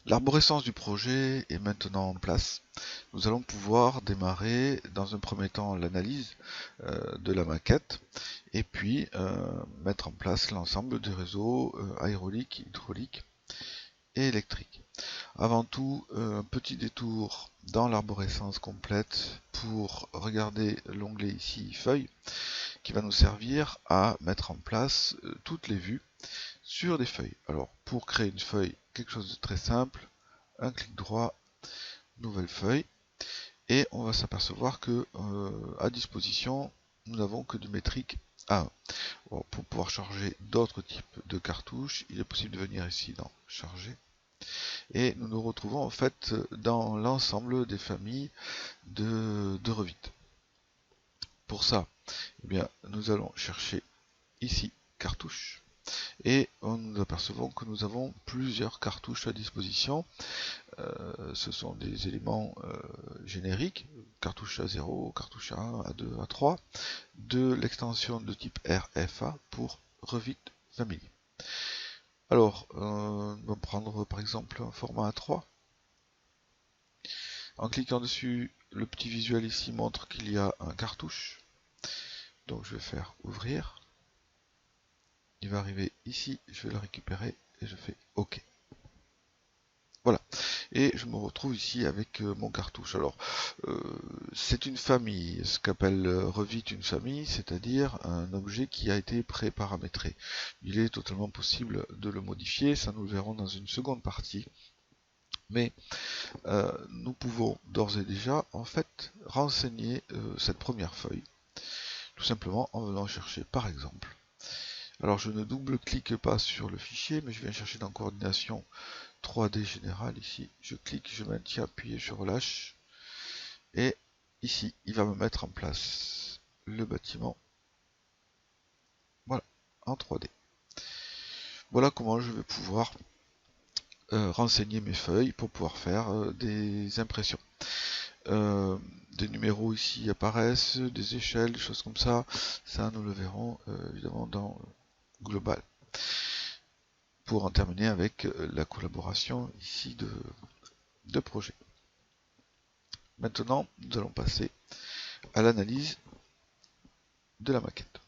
L'arborescence du projet est maintenant en place. Nous allons pouvoir démarrer dans un premier temps l'analyse de la maquette et puis mettre en place l'ensemble des réseaux aéroliques, hydrauliques et électriques. Avant tout, un petit détour dans l'arborescence complète pour regarder l'onglet ici Feuilles qui va nous servir à mettre en place toutes les vues sur des feuilles. Alors pour créer une feuille, quelque chose de très simple, un clic droit, nouvelle feuille, et on va s'apercevoir que à disposition, nous n'avons que du métrique A1. Bon, pour pouvoir charger d'autres types de cartouches, il est possible de venir ici dans Charger, et nous nous retrouvons en fait dans l'ensemble des familles de Revit. Pour ça, eh bien, nous allons chercher ici cartouches. Et nous apercevons que nous avons plusieurs cartouches à disposition. Ce sont des éléments génériques, cartouche A0, cartouche A1, A2, A3, de l'extension de type RFA pour Revit Family. Alors, on va prendre par exemple un format A3. En cliquant dessus, le petit visuel ici montre qu'il y a un cartouche. Donc je vais faire ouvrir. Il va arriver ici, je vais le récupérer et je fais OK. Voilà, et je me retrouve ici avec mon cartouche. Alors, c'est une famille, ce qu'appelle Revit une famille, c'est-à-dire un objet qui a été pré-paramétré. Il est totalement possible de le modifier, ça nous le verrons dans une seconde partie. Mais nous pouvons d'ores et déjà, en fait, renseigner cette première feuille, tout simplement en venant chercher, par exemple. Alors, je ne double-clique pas sur le fichier, mais je viens chercher dans Coordination 3D général ici, je clique, je maintiens appuyé, je relâche, et ici, il va me mettre en place le bâtiment, voilà, en 3D. Voilà comment je vais pouvoir renseigner mes feuilles pour pouvoir faire des impressions. Des numéros ici apparaissent, des échelles, des choses comme ça, nous le verrons évidemment dans Global. Pour en terminer avec la collaboration ici de projet. Maintenant, nous allons passer à l'analyse de la maquette.